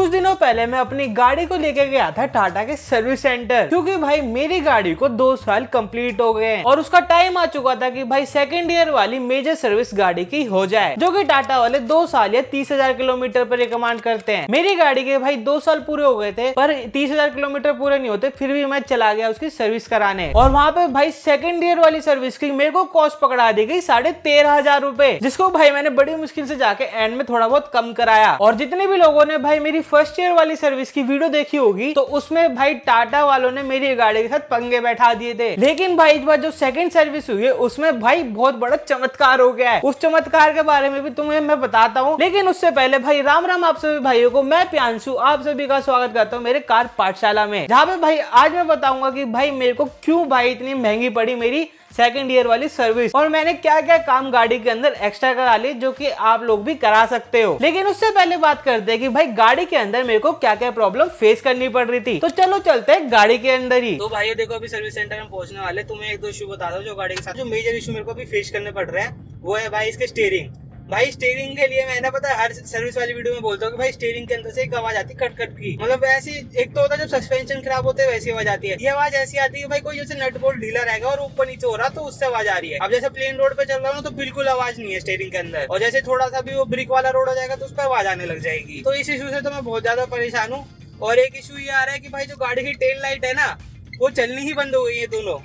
कुछ दिनों पहले मैं अपनी गाड़ी को लेके गया था टाटा के सर्विस सेंटर, क्योंकि भाई मेरी गाड़ी को 2 साल कंप्लीट हो गए और उसका टाइम आ चुका था कि भाई सेकंड ईयर वाली मेजर सर्विस गाड़ी की हो जाए, जो कि टाटा वाले 2 साल या 30,000 किलोमीटर पर रिकमेंड करते हैं। मेरी गाड़ी के भाई 2 साल पूरे हो गए थे, पर 30,000 किलोमीटर पूरे नहीं होते, फिर भी मैं चला गया उसकी सर्विस कराने। और वहाँ पे भाई सेकंड ईयर वाली सर्विस की मेरे को कॉस्ट पकड़ा दी गई 13,500 रुपए, जिसको भाई मैंने बड़ी मुश्किल से जाके एंड में थोड़ा बहुत कम कराया। और जितने भी लोगों ने भाई मेरी फर्स्ट ईयर वाली सर्विस की वीडियो देखी होगी, तो उसमें भाई टाटा वालों ने मेरी गाड़ी के साथ पंगे बैठा दिए थे। लेकिन भाई इस बार जो सेकंड सर्विस हुई है उसमें भाई बहुत बड़ा चमत्कार हो गया है। उस चमत्कार के बारे में भी तुम्हें मैं बताता हूँ, लेकिन उससे पहले भाई राम राम आप सभी भाइयों को। मैं प्रियांशु आप सभी का स्वागत करता हूँ मेरे कार पाठशाला में, जहाँ पे भाई आज मैं बताऊंगा कि भाई मेरे को क्यों भाई इतनी महंगी पड़ी मेरी सेकंड ईयर वाली सर्विस, और मैंने क्या क्या काम गाड़ी के अंदर एक्स्ट्रा करा लिए जो कि आप लोग भी करा सकते हो। लेकिन उससे पहले बात करते हैं कि भाई गाड़ी के अंदर मेरे को क्या क्या प्रॉब्लम फेस करनी पड़ रही थी। तो चलो चलते हैं गाड़ी के अंदर ही। तो भाई देखो अभी सर्विस सेंटर में पहुंचने वाले, तुम्हें एक दो इशू बता दो जो गाड़ी के साथ जो मेजर इशू मेरे को अभी फेस करने पड़ रहे हैं, वो है भाई इसके स्टीयरिंग। भाई स्टीयरिंग के लिए मैंने पता है हर सर्विस वाली वीडियो में बोलता हूँ कि भाई स्टीयरिंग के अंदर से एक आवाज आती है कट कट की, मतलब ऐसी एक तो होता है जब सस्पेंशन खराब होते हैं वैसी आवाज आती है। ये आवाज ऐसी आती है भाई कोई जैसे नट बोल्ट ढीला रहेगा और ऊपर नीचे हो रहा तो उससे आवाज आ रही है। अब जैसे प्लेन रोड पे चल रहा हूँ तो बिल्कुल आवाज नहीं है स्टीयरिंग के अंदर, और जैसे थोड़ा सा भी वो ब्रिक वाला रोड हो जाएगा तो उस पर आवाज आने लग जाएगी। तो इस इशू से तो मैं बहुत ज्यादा परेशान हूँ। और एक इशू ये आ रहा है कि भाई जो गाड़ी की टेल लाइट है ना वो चलनी ही बंद हो गई है दोनों,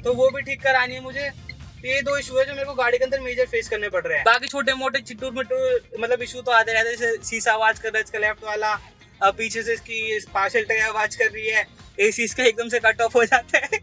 तो वो भी ठीक करानी है मुझे। ये 2 इशू है जो मेरे को गाड़ी के अंदर मेजर फेस करने पड़ रहे हैं। बाकी छोटे मोटे चिट्टूर मिट्टूर मतलब इशू तो आते रहते हैं, जैसे शीशा आवाज कर रहा है इसका लेफ्ट वाला, अब पीछे से इसकी पार्सल टायर आवाज कर रही है, एसी इसका एकदम से कट ऑफ हो जाता है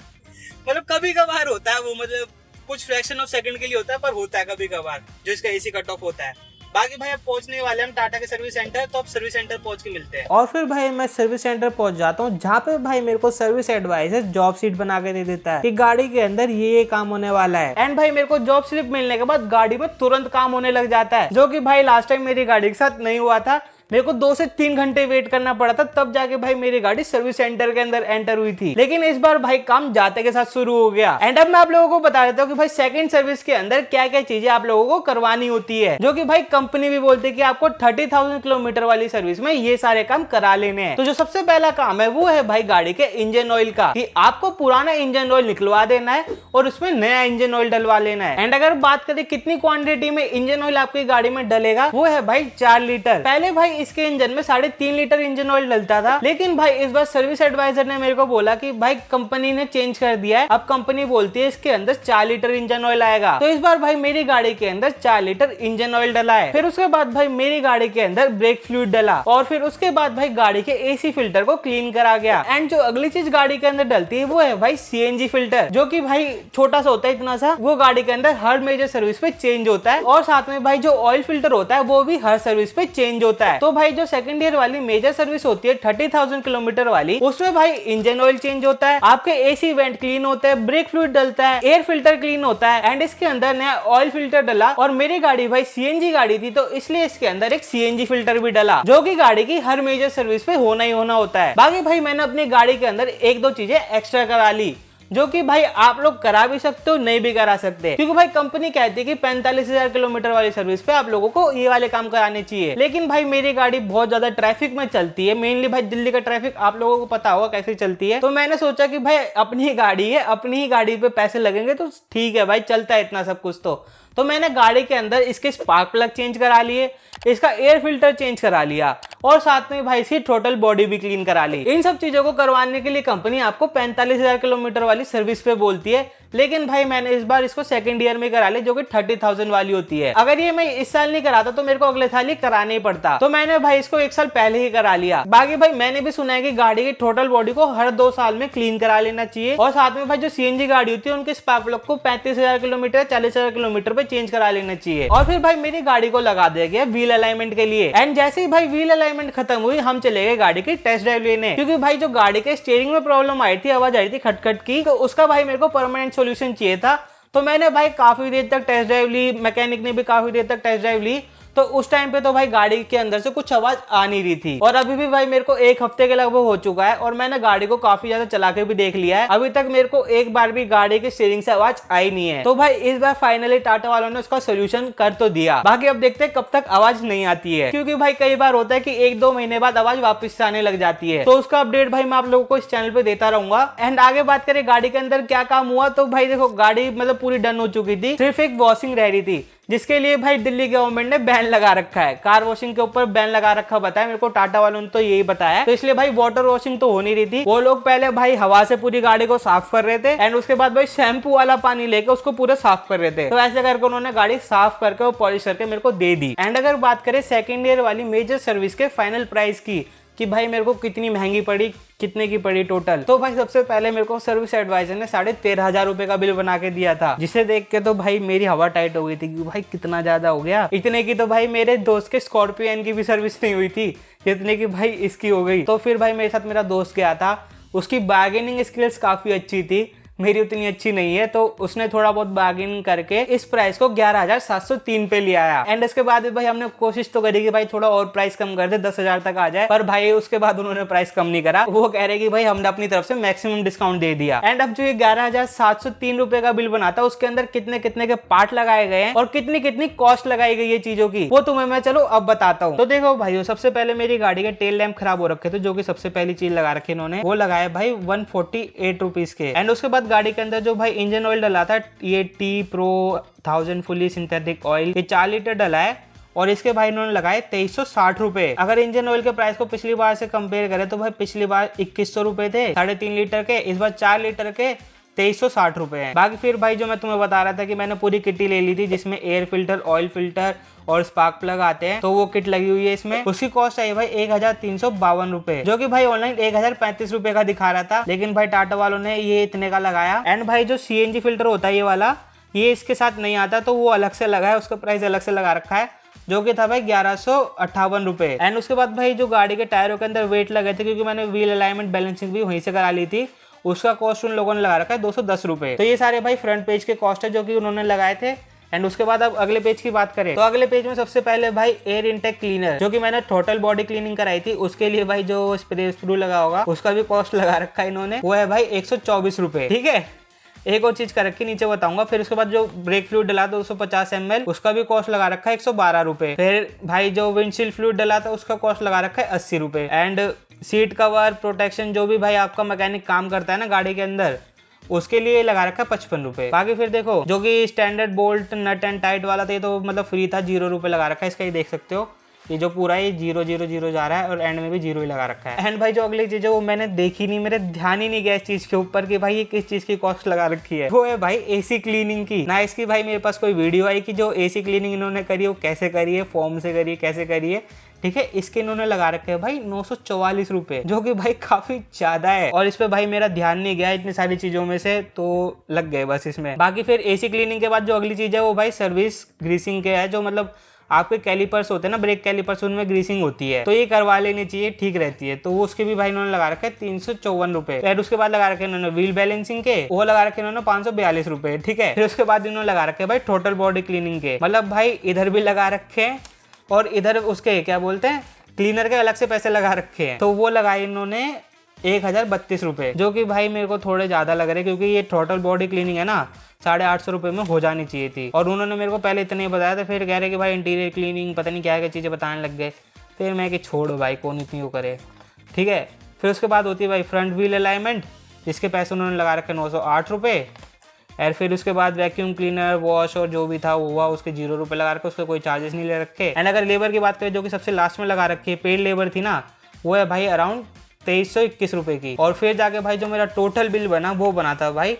मतलब कभी कभार होता है वो, मतलब कुछ फ्रैक्शन ऑफ सेकंड के लिए होता है पर होता है कभी कभार जो इसका एसी कट ऑफ होता है। बाकी भाई अब पहुंचने वाले हम टाटा के सर्विस सेंटर, तो अब सर्विस सेंटर पहुंच के मिलते हैं। और फिर भाई मैं सर्विस सेंटर पहुंच जाता हूं, जहाँ पे भाई मेरे को सर्विस एडवाइजर जॉब शीट बना के दे देता है कि गाड़ी के अंदर ये काम होने वाला है। एंड भाई मेरे को जॉब स्लिप मिलने के बाद गाड़ी में तुरंत काम होने लग जाता है, जो कि भाई लास्ट टाइम मेरी गाड़ी के साथ नहीं हुआ था। मेरे को 2 से 3 घंटे वेट करना पड़ा था, तब जाके भाई मेरी गाड़ी सर्विस सेंटर के अंदर एंटर हुई थी। लेकिन इस बार भाई काम जाते के साथ शुरू हो गया। एंड अब मैं आप लोगों को बता देता हूँ कि भाई सेकंड सर्विस के अंदर क्या क्या चीजें आप लोगों को करवानी होती है, जो कि भाई कंपनी भी बोलती है कि आपको 30,000 किलोमीटर वाली सर्विस में ये सारे काम करा लेने हैं। तो जो सबसे पहला काम है वो है भाई गाड़ी के इंजन ऑयल का, कि आपको पुराना इंजन ऑयल निकलवा देना है और उसमें नया इंजन ऑयल डलवा लेना है। एंड अगर बात करें कितनी क्वांटिटी में इंजन ऑयल आपकी गाड़ी में डलेगा, वो है भाई 4 लीटर। पहले भाई इसके इंजन में 3.5 लीटर इंजन ऑयल डलता था, लेकिन भाई इस बार सर्विस एडवाइजर ने मेरे को बोला कि भाई कंपनी ने चेंज कर दिया है, अब कंपनी बोलती है इसके अंदर 4 लीटर इंजन ऑयल आएगा। तो इस बार भाई मेरी गाड़ी के अंदर 4 लीटर इंजन ऑयल डला है। फिर उसके बाद भाई मेरी गाड़ी के अंदर ब्रेक फ्लूइड डला, और फिर उसके बाद भाई गाड़ी के एसी फिल्टर को क्लीन करा गया। एंड जो अगली चीज गाड़ी के अंदर डलती है वो है भाई सीएनजी फिल्टर, जो कि भाई छोटा सा होता है, इतना सा, वो गाड़ी के अंदर हर मेजर सर्विस पे चेंज होता है। और साथ में भाई जो ऑयल फिल्टर होता है वो भी हर सर्विस पे चेंज होता है। तो भाई जो सेकंड ईयर वाली मेजर सर्विस होती है 30,000 किलोमीटर वाली, उसमें भाई इंजन ऑयल चेंज होता है, आपके एसी वेंट क्लीन होता है, ब्रेक फ्लूइड डलता है, एयर फिल्टर क्लीन होता है, एंड इसके अंदर नया ऑयल फिल्टर डला। और मेरी गाड़ी भाई सीएनजी गाड़ी थी, तो इसलिए इसके अंदर एक सीएनजी फिल्टर भी डला, जो कि गाड़ी की हर मेजर सर्विस पे होना ही होना होता है। बाकी भाई मैंने अपनी गाड़ी के अंदर 1-2 चीजें एक्स्ट्रा करा ली, जो कि भाई आप लोग करा भी सकते हो, नहीं भी करा सकते, क्योंकि भाई कंपनी कहती है कि 45,000 किलोमीटर वाली सर्विस पे आप लोगों को ये वाले काम कराने चाहिए। लेकिन भाई मेरी गाड़ी बहुत ज्यादा ट्रैफिक में चलती है, मेनली भाई दिल्ली का ट्रैफिक आप लोगों को पता होगा कैसे चलती है। तो मैंने सोचा कि भाई अपनी ही गाड़ी है, अपनी ही गाड़ी पे पैसे लगेंगे तो ठीक है भाई, चलता है इतना सब कुछ। तो मैंने गाड़ी के अंदर इसके स्पार्क प्लग चेंज करा लिए, इसका एयर फिल्टर चेंज करा लिया, और साथ में भाई इसकी टोटल बॉडी भी क्लीन करा ली। इन सब चीजों को करवाने के लिए कंपनी आपको 45,000 किलोमीटर वाली सर्विस पे बोलती है, लेकिन भाई मैंने इस बार इसको सेकंड ईयर में करा ली, जो कि 30,000 वाली होती है। अगर ये मैं इस साल नहीं कराता तो मेरे को अगले साल ही कराना ही पड़ता, तो मैंने भाई इसको 1 साल पहले ही करा लिया। बाकी भाई मैंने भी सुना है कि गाड़ी की टोटल बॉडी को हर 2 साल में क्लीन करा लेना चाहिए, और साथ में भाई जो सीएनजी गाड़ी होती है उनके स्पार्क प्लग को 35,000 किलोमीटर 40,000 किलोमीटर पे चेंज करा लेना चाहिए। और फिर भाई मेरी गाड़ी को लगा दिया गया व्हील अलाइनमेंट के लिए। एंड जैसे ही भाई व्हील अलाइनमेंट खत्म हुई, हम चले गए गाड़ी की टेस्ट ड्राइव लेने, क्योंकि भाई जो गाड़ी के स्टीयरिंग में प्रॉब्लम आई थी, आवाज आई थी खटखट की, तो उसका भाई मेरे को परमानेंट सोल्यूशन चाहिए था। तो मैंने भाई काफी देर तक टेस्ट ड्राइव ली, मैकेनिक ने भी काफी देर तक टेस्ट ड्राइव ली, तो उस टाइम पे तो भाई गाड़ी के अंदर से कुछ आवाज आ नहीं रही थी। और अभी भी भाई मेरे को 1 हफ्ते के लगभग हो चुका है और मैंने गाड़ी को काफी ज्यादा चला के भी देख लिया है, अभी तक मेरे को एक बार भी गाड़ी के स्टीयरिंग से आवाज आई नहीं है। तो भाई इस बार फाइनली टाटा वालों ने उसका सोल्यूशन कर तो दिया, बाकी अब देखते हैं कब तक आवाज नहीं आती है, क्योंकि भाई कई बार होता है कि 1-2 महीने बाद आवाज वापस से आने लग जाती है। तो उसका अपडेट भाई मैं आप लोगों को इस चैनल पे देता रहूंगा। एंड आगे बात करें गाड़ी के अंदर क्या काम हुआ, तो भाई देखो गाड़ी मतलब पूरी डन हो चुकी थी, सिर्फ एक वॉशिंग रह रही थी, जिसके लिए भाई दिल्ली गवर्नमेंट ने बैन लगा रखा है, कार वॉशिंग के ऊपर बैन लगा रखा बताया मेरे को टाटा वालों ने, तो यही बताया। तो इसलिए भाई वाटर वॉशिंग तो हो नहीं रही थी, वो लोग पहले भाई हवा से पूरी गाड़ी को साफ कर रहे थे एंड उसके बाद भाई शैम्पू वाला पानी लेके उसको पूरा साफ कर रहे थे। तो ऐसे करके उन्होंने गाड़ी साफ करके और पॉलिश करके मेरे को दे दी। एंड अगर बात करें सेकेंड ईयर वाली मेजर सर्विस के फाइनल प्राइस की कि भाई मेरे को कितनी महंगी पड़ी, कितने की पड़ी टोटल, तो भाई सबसे पहले मेरे को सर्विस एडवाइजर ने 13,500 रुपए का बिल बना के दिया था, जिसे देख के तो भाई मेरी हवा टाइट हो गई थी कि भाई कितना ज्यादा हो गया। इतने की तो भाई मेरे दोस्त के स्कॉर्पियन की भी सर्विस नहीं हुई थी जितने की भाई इसकी हो गई। तो फिर भाई मेरे साथ मेरा दोस्त गया था, उसकी बार्गेनिंग स्किल्स काफी अच्छी थी, मेरी उतनी अच्छी नहीं है, तो उसने थोड़ा बहुत बार्गेनिंग करके इस प्राइस को 11,703 पे ले आया। एंड इसके बाद भाई हमने कोशिश तो करी कि भाई थोड़ा और प्राइस कम कर दे, 10,000 तक आ जाए, पर भाई उसके बाद उन्होंने प्राइस कम नहीं करा, वो कह रहे कि भाई हमने अपनी तरफ से मैक्सिमम डिस्काउंट दे दिया। एंड अब जो ये 11,703 रुपए का बिल बना था उसके अंदर कितने कितने के पार्ट लगाए गए हैं और कितनी कितनी कॉस्ट लगाई गई है चीजों की, वो तुम्हें मैं चलो अब बताता हूँ। तो देखो भाई सबसे पहले मेरी गाड़ी के टेल लैंप खराब हो रखे थे, जो कि सबसे पहली चीज लगा रखी इन्होंने, वो लगाए भाई 148 रुपीज के। एंड उसके बाद गाड़ी के अंदर जो भाई इंजन ऑयल डला था, ये T pro 1000 fully synthetic oil, ये 4 लीटर डला है और इसके भाई इन्होंने लगाए 2360 रुपए। अगर इंजन ऑयल के प्राइस को पिछली बार से कंपेयर करें तो भाई पिछली बार 2100 रुपए थे 3.5 लीटर के, इस बार 4 लीटर के 2360 रुपए हैं। बाकी फिर भाई जो मैं तुम्हें बता रहा था कि मैंने पूरी किटी ले ली थी जिसमें एयर फिल्टर, ऑयल फिल्टर और स्पार्क प्लग आते हैं, तो वो किट लगी हुई है इसमें। उसकी कॉस्ट आई भाई 1352 रुपए, जो कि भाई ऑनलाइन 1035 रुपए का दिखा रहा था, लेकिन भाई टाटा वालों ने ये इतने का लगाया। एंड भाई जो सीएनजी फिल्टर होता है ये वाला, ये इसके साथ नहीं आता, तो वो अलग से लगा है, उसका प्राइस अलग से लगा रखा है, जो कि था भाई 1158 रुपए। एंड उसके बाद भाई जो गाड़ी के टायरों के अंदर वेट लगे थे, क्योंकि मैंने व्हील अलाइनमेंट बैलेंसिंग भी वहीं से करा ली थी, उसका कॉस्ट उन लोगों ने लगा रखा है 210 रुपए। तो ये सारे भाई फ्रंट पेज के कॉस्ट है जो कि उन्होंने लगाए थे। एंड उसके बाद अब अगले पेज की बात करें तो अगले पेज में सबसे पहले भाई एयर इनटेक क्लीनर, जो कि मैंने टोटल बॉडी क्लीनिंग कराई थी, उसके लिए भाई जो स्प्रू लगा होगा उसका भी कॉस्ट लगा रखा है इन्होंने, वो है भाई 124 रुपए। ठीक है, एक और चीज कर रखी नीचे बताऊंगा। फिर उसके बाद जो ब्रेक फ्लूइड डला था 250 ml, उसका भी कॉस्ट लगा रखा है 112 रुपए। फिर भाई जो विंडशील्ड फ्लूइड डला था उसका कॉस्ट लगा रखा है 80 रुपए। एंड सीट कवर प्रोटेक्शन जो भी भाई आपका मैकेनिक काम करता है ना गाड़ी के अंदर, उसके लिए लगा रखा है 55 रुपए। बाकी फिर देखो जो कि standard bolt nut and tight वाला था, तो मतलब फ्री था, 0 रुपए लगा रखा है इसका, ये देख सकते हो, ये जो पूरा ये 000 जा रहा है और एंड में भी 0 ही लगा रखा है। एंड भाई जो अगली चीज है वो मैंने देखी नहीं, मेरे ध्यान ही नहीं गया इस चीज के ऊपर कि भाई ये किस चीज की कॉस्ट लगा रखी है, वो है भाई एसी क्लीनिंग की। ना इसकी भाई मेरे पास कोई वीडियो आई कि जो एसी क्लीनिंग इन्होंने करी है वो कैसे करी है, फॉर्म से करी है, कैसे करी है। ठीक है, इसके इन्होंने लगा रखे हैं भाई 944 रुपए, जो कि भाई काफी ज्यादा है, और इस पे भाई मेरा ध्यान नहीं गया इतनी सारी चीजों में से, तो लग गए बस इसमें। बाकी फिर एसी क्लीनिंग के बाद जो अगली चीज है वो भाई सर्विस ग्रीसिंग के है, जो मतलब आपके कैलिपर्स होते हैं ना, ब्रेक कैलिपर्स, उनमें ग्रीसिंग होती है, तो ये करवा लेनी चाहिए, ठीक रहती है। तो वो उसके भी भाई इन्होंने लगा रखे 354 रुपए। फिर उसके बाद लगा रखे इन्होंने व्हील बैलेंसिंग के, वो लगा रखे इन्होंने 542 रुपए। ठीक है, फिर उसके बाद इन्होंने लगा रखे भाई टोटल बॉडी क्लीनिंग के, मतलब भाई इधर भी लगा रखे हैं और इधर उसके क्या बोलते हैं क्लीनर के अलग से पैसे लगा रखे हैं, तो वो लगाए इन्होंने 1032 रुपए, जो कि भाई मेरे को थोड़े ज्यादा लग रहे हैं, क्योंकि ये टोटल बॉडी क्लीनिंग है ना 850 रुपए में हो जानी चाहिए थी, और उन्होंने मेरे को पहले इतने बताया था। फिर कह रहे कि भाई इंटीरियर क्लीनिंग पता नहीं क्या क्या चीज़ें बताने लग गए, फिर मैं कि छोड़ो भाई कौन इतनी वो करे। ठीक है, फिर उसके बाद होती है भाई फ्रंट व्हील अलाइनमेंट, जिसके पैसे उन्होंने लगा रखे 908 रुपये। और फिर उसके बाद वैक्यूम क्लीनर, वॉश और जो भी था वो हुआ, उसके 0 रुपये लगा रखे, उसके कोई चार्जेस नहीं ले रखे। एंड अगर लेबर की बात करें जो कि सबसे लास्ट में लगा रखी है, पेड लेबर थी ना, वो है भाई अराउंड 2321 रुपये की। और फिर जाके भाई जो मेरा टोटल बिल बना वो बना था भाई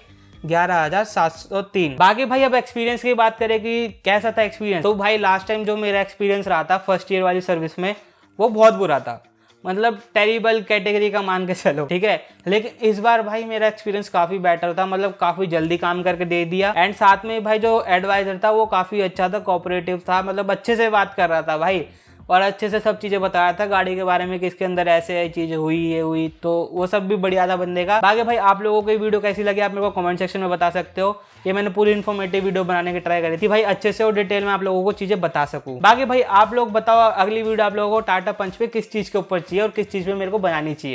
11,703। बाकी भाई अब एक्सपीरियंस की बात करें कि कैसा था एक्सपीरियंस, तो भाई लास्ट टाइम जो मेरा एक्सपीरियंस रहा था फर्स्ट ईयर वाली सर्विस में, वो बहुत बुरा था, मतलब टेरिबल कैटेगरी का मान के चलो। ठीक है, लेकिन इस बार भाई मेरा एक्सपीरियंस काफी बेटर था, मतलब काफी जल्दी काम करके दे दिया। एंड साथ में भाई जो एडवाइजर था वो काफी अच्छा था, कोऑपरेटिव था, मतलब अच्छे से बात कर रहा था भाई, और अच्छे से सब चीजें बताया था गाड़ी के बारे में कि इसके अंदर ऐसे चीजें हुई, तो वो सब भी बढ़िया था बंदे का। बाकी भाई आप लोगों को ये वीडियो कैसी लगी आप मेरे को कमेंट सेक्शन में बता सकते हो। ये मैंने पूरी इन्फॉर्मेटिव वीडियो बनाने की ट्राई करी थी भाई, अच्छे से और डिटेल में आप लोगों को चीजें बता सकूं। बाकी भाई आप लोग बताओ अगली वीडियो आप लोगों को टाटा पंच पे किस चीज के ऊपर चाहिए और किस चीज पे मेरे को बनानी चाहिए।